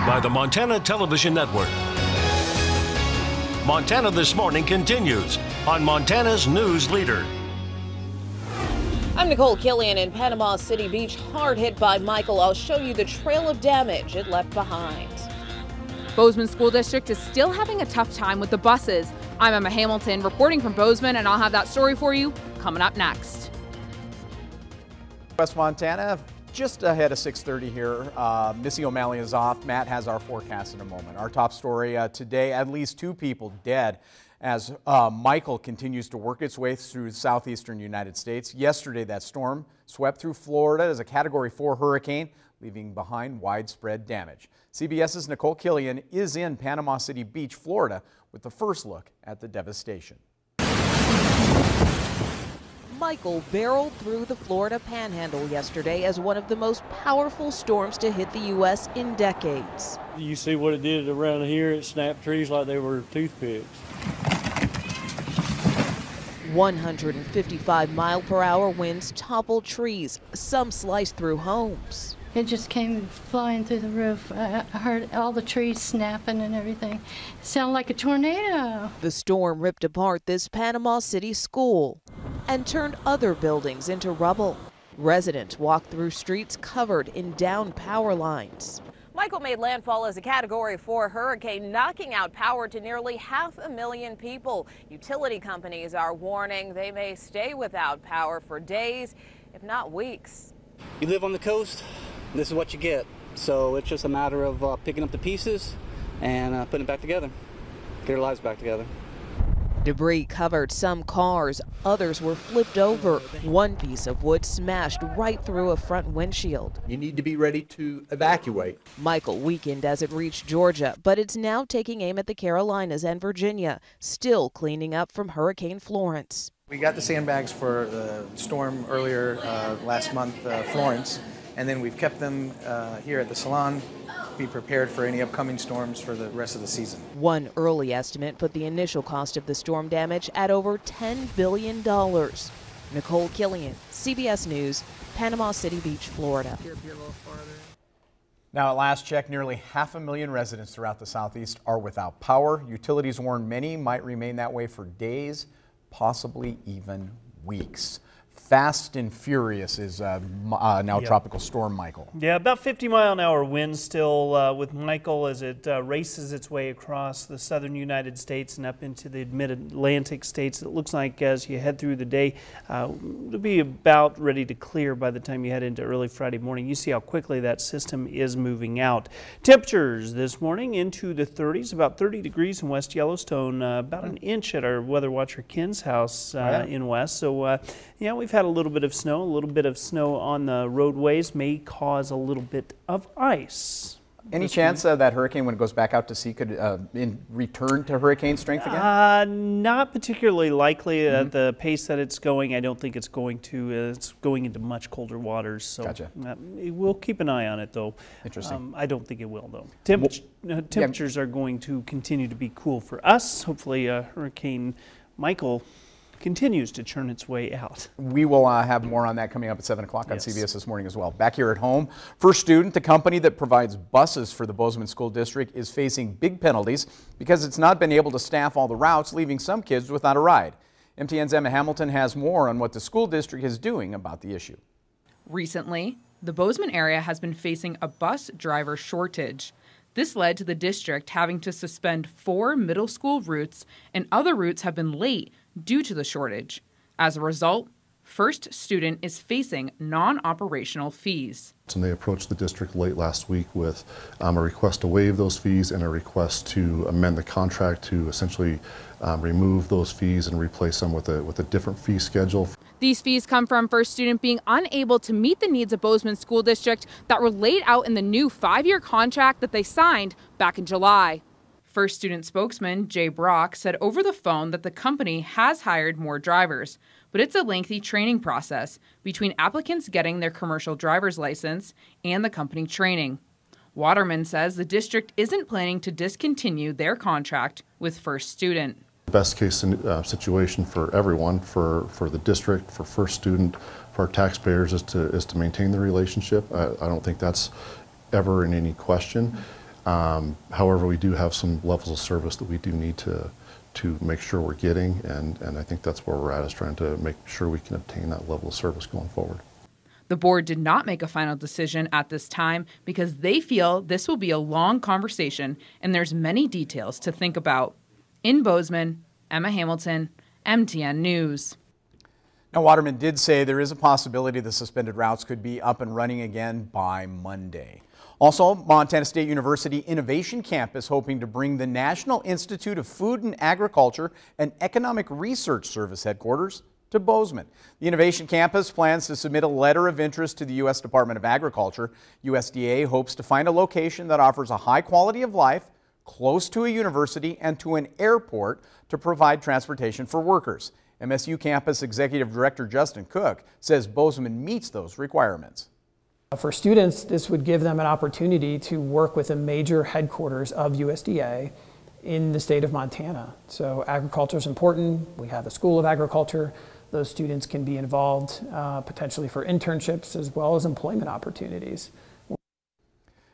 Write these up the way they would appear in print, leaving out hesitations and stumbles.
by the Montana Television Network. Montana This Morning continues on Montana's News Leader. I'm Nicole Killian in Panama City Beach, hard hit by Michael. I'll show you the trail of damage it left behind. Bozeman School District is still having a tough time with the buses. I'm Emma Hamilton reporting from Bozeman, and I'll have that story for you coming up next. West Montana, just ahead of 6:30 here. Missy O'Malley is off. Matt has our forecast in a moment. Our top story today, at least 2 people dead as Michael continues to work its way through southeastern United States. Yesterday, that storm swept through Florida as a Category 4 hurricane, leaving behind widespread damage. CBS's Nicole Killian is in Panama City Beach, Florida, with the first look at the devastation. Michael barreled through the Florida Panhandle yesterday as one of the most powerful storms to hit the U.S. in decades. You see what it did around here. It snapped trees like they were toothpicks. 155-mile-per-hour winds toppled trees. Some sliced through homes. It just came flying through the roof. I heard all the trees snapping and everything. It sounded like a tornado. The storm ripped apart this Panama City school and turned other buildings into rubble. Residents walked through streets covered in downed power lines. Michael made landfall as a Category 4 hurricane, knocking out power to nearly 500,000 people. Utility companies are warning they may stay without power for days, if not weeks. You live on the coast, this is what you get. So it's just a matter of picking up the pieces and putting it back together, get our lives back together. Debris covered some cars, others were flipped over. One piece of wood smashed right through a front windshield. You need to be ready to evacuate. Michael weakened as it reached Georgia, but it's now taking aim at the Carolinas and Virginia, still cleaning up from Hurricane Florence. We got the sandbags for the storm earlier last month, Florence, and then we've kept them here at the salon. Be prepared for any upcoming storms for the rest of the season. One early estimate put the initial cost of the storm damage at over $10 billion. Nicole Killian, CBS News, Panama City Beach, Florida. Now, at last check, nearly 500,000 residents throughout the southeast are without power. Utilities warn many might remain that way for days, possibly even weeks. Fast and furious is now Tropical Storm Michael. Yeah, about 50-mile-an-hour winds still with Michael as it races its way across the southern United States and up into the mid-Atlantic states. It looks like as you head through the day, it'll be about ready to clear by the time you head into early Friday morning. You see how quickly that system is moving out. Temperatures this morning into the 30s, about 30 degrees in West Yellowstone, about an inch at our weather watcher Ken's house in West. So, yeah, we've had a little bit of snow. A little bit of snow on the roadways may cause a little bit of ice. Any chance that hurricane, when it goes back out to sea, could return to hurricane strength again? Not particularly likely at the pace that it's going. I don't think it's going to. It's going into much colder waters. So gotcha. We'll keep an eye on it, though. Interesting. I don't think it will, though. Temperatures are going to continue to be cool for us. Hopefully, Hurricane Michael continues to churn its way out. We will have more on that coming up at 7 o'clock on CBS This Morning as well. Back here at home, First Student, the company that provides buses for the Bozeman School District, is facing big penalties because it's not been able to staff all the routes, leaving some kids without a ride. MTN's Emma Hamilton has more on what the school district is doing about the issue. Recently, the Bozeman area has been facing a bus driver shortage. This led to the district having to suspend 4 middle school routes, and other routes have been late due to the shortage. As a result, First Student is facing non-operational fees. And they approached the district late last week with a request to waive those fees and a request to amend the contract to essentially remove those fees and replace them with a different fee schedule. These fees come from First Student being unable to meet the needs of Bozeman School District that were laid out in the new 5-year contract that they signed back in July. First Student spokesman Jay Brock said over the phone that the company has hired more drivers, but it's a lengthy training process between applicants getting their commercial driver's license and the company training. Waterman says the district isn't planning to discontinue their contract with First Student. The best case situation for everyone, for the district, for First Student, for our taxpayers is to maintain the relationship. I don't think that's ever in any question. However, we do have some levels of service that we do need to make sure we're getting, and I think that's where we're at, is trying to make sure we can obtain that level of service going forward. The board did not make a final decision at this time because they feel this will be a long conversation and there's many details to think about. In Bozeman, Emma Hamilton, MTN News. Now, Waterman did say there is a possibility the suspended routes could be up and running again by Monday. Also, Montana State University Innovation Campus hoping to bring the National Institute of Food and Agriculture and Economic Research Service headquarters to Bozeman. The Innovation Campus plans to submit a letter of interest to the U.S. Department of Agriculture. USDA hopes to find a location that offers a high quality of life, close to a university and to an airport to provide transportation for workers. MSU Campus Executive Director Justin Cook says Bozeman meets those requirements. For students, this would give them an opportunity to work with a major headquarters of USDA in the state of Montana. So agriculture is important. We have a School of Agriculture. Those students can be involved potentially for internships as well as employment opportunities.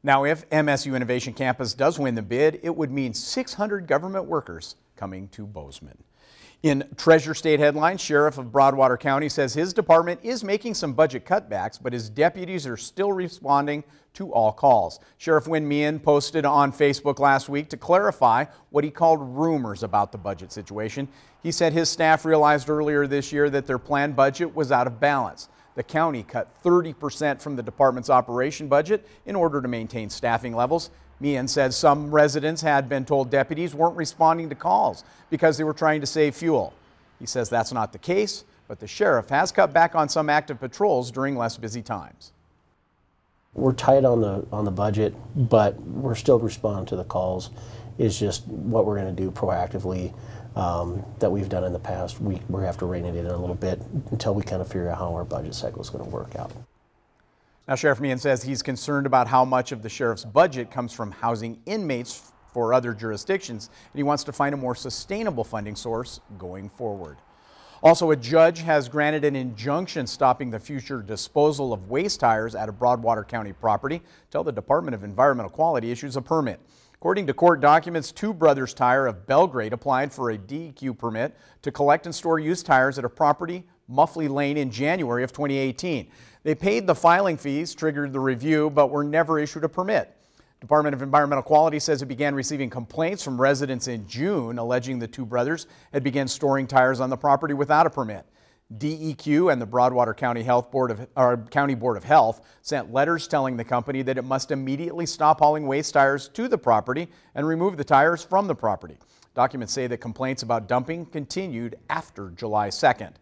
Now, if MSU Innovation Campus does win the bid, it would mean 600 government workers coming to Bozeman. In Treasure State headlines, Sheriff of Broadwater County says his department is making some budget cutbacks, but his deputies are still responding to all calls. Sheriff Wynn Meehan posted on Facebook last week to clarify what he called rumors about the budget situation. He said his staff realized earlier this year that their planned budget was out of balance. The county cut 30% from the department's operation budget in order to maintain staffing levels. Meehan said some residents had been told deputies weren't responding to calls because they were trying to save fuel. He says that's not the case, but the sheriff has cut back on some active patrols during less busy times. We're tight on the budget, but we're still responding to the calls. It's just what we're going to do proactively that we've done in the past. We have to rein it in a little bit until we kind of figure out how our budget cycle is going to work out. Now, Sheriff Meehan says he's concerned about how much of the sheriff's budget comes from housing inmates for other jurisdictions, and he wants to find a more sustainable funding source going forward. Also, a judge has granted an injunction stopping the future disposal of waste tires at a Broadwater County property until the Department of Environmental Quality issues a permit. According to court documents, Two Brothers Tire of Belgrade applied for a DEQ permit to collect and store used tires at a property, Muffley Lane, in January of 2018. They paid the filing fees, triggered the review, but were never issued a permit. Department of Environmental Quality says it began receiving complaints from residents in June alleging the two brothers had begun storing tires on the property without a permit. DEQ and the Broadwater County County Board of Health sent letters telling the company that it must immediately stop hauling waste tires to the property and remove the tires from the property. Documents say that complaints about dumping continued after July 2nd.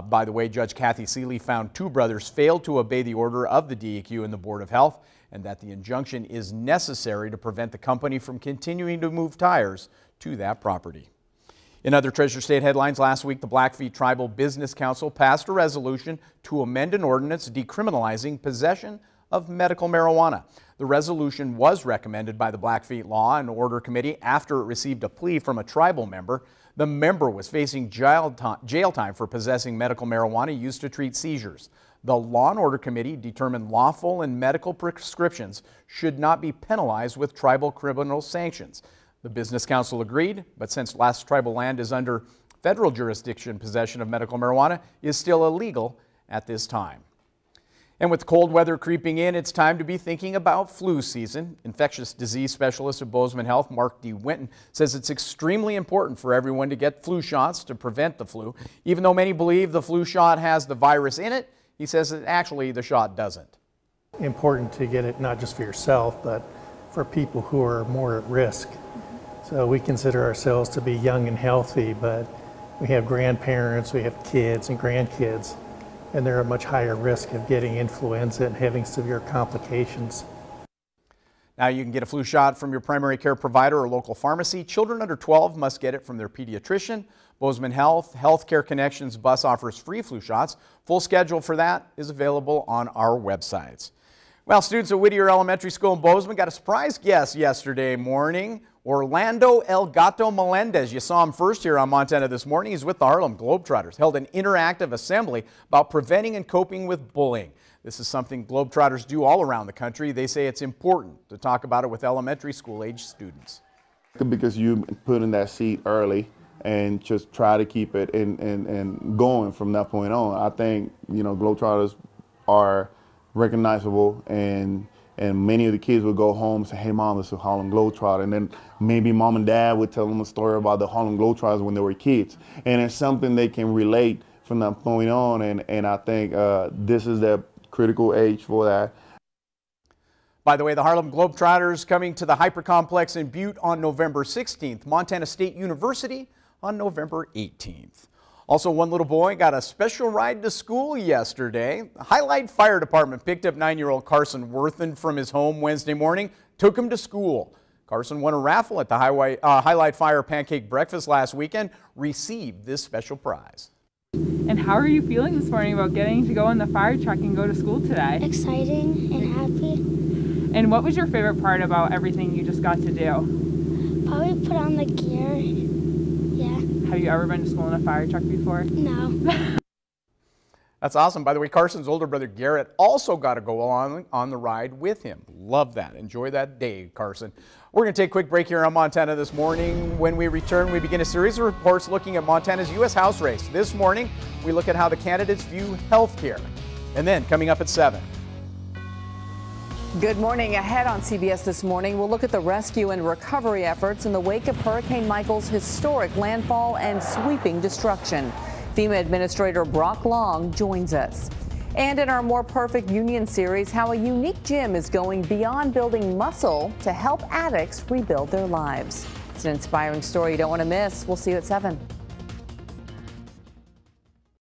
By the way, Judge Kathy Seeley found Two Brothers failed to obey the order of the DEQ and the Board of Health, and that the injunction is necessary to prevent the company from continuing to move tires to that property. In other Treasure State headlines, last week the Blackfeet Tribal Business Council passed a resolution to amend an ordinance decriminalizing possession of medical marijuana. The resolution was recommended by the Blackfeet Law and Order Committee after it received a plea from a tribal member. The member was facing jail time for possessing medical marijuana used to treat seizures. The Law and Order Committee determined lawful and medical prescriptions should not be penalized with tribal criminal sanctions. The Business Council agreed, but since last tribal land is under federal jurisdiction, possession of medical marijuana is still illegal at this time. And with cold weather creeping in, it's time to be thinking about flu season. Infectious disease specialist at Bozeman Health, Mark D. Winton, says it's extremely important for everyone to get flu shots to prevent the flu. Even though many believe the flu shot has the virus in it, he says that actually the shot doesn't. Important to get it not just for yourself, but for people who are more at risk. So we consider ourselves to be young and healthy, but we have grandparents, we have kids and grandkids, and they're at much higher risk of getting influenza and having severe complications. Now you can get a flu shot from your primary care provider or local pharmacy. Children under 12 must get it from their pediatrician. Bozeman Health Healthcare Connections bus offers free flu shots. Full schedule for that is available on our websites. Well, students at Whittier Elementary School in Bozeman got a surprise guest yesterday morning. Orlando El Gato Melendez. You saw him first here on Montana This Morning. He's with the Harlem Globetrotters. Held an interactive assembly about preventing and coping with bullying. This is something Globetrotters do all around the country. They say it's important to talk about it with elementary school age students. Because you put in that seat early and just try to keep it and going from that point on. I think, you know, Globetrotters are recognizable, and many of the kids would go home and say, hey mom, this is Harlem Globetrotter, and then maybe mom and dad would tell them a story about the Harlem Globetrotters when they were kids, and it's something they can relate from that point on, and I think this is the critical age for that. By the way, the Harlem Globetrotters coming to the Hyper Complex in Butte on November 16th, Montana State University on November 18th. Also, one little boy got a special ride to school yesterday. The Highlight Fire Department picked up 9-year-old Carson Worthen from his home Wednesday morning, took him to school. Carson won a raffle at the Highlight Fire Pancake Breakfast last weekend, received this special prize. And how are you feeling this morning about getting to go in the fire truck and go to school today? Exciting and happy. And what was your favorite part about everything you just got to do? Probably put on the gear. Yeah. Have you ever been to school in a fire truck before? No. That's awesome. By the way, Carson's older brother Garrett also got to go on the ride with him. Love that. Enjoy that day, Carson. We're going to take a quick break here on Montana This Morning. When we return, we begin a series of reports looking at Montana's U.S. House race. This morning, we look at how the candidates view health care. And then, coming up at 7. Good morning. Ahead on CBS This Morning, we'll look at the rescue and recovery efforts in the wake of Hurricane Michael's historic landfall and sweeping destruction. FEMA Administrator Brock Long joins us. And in our More Perfect Union series, how a unique gym is going beyond building muscle to help addicts rebuild their lives. It's an inspiring story you don't want to miss. We'll see you at 7.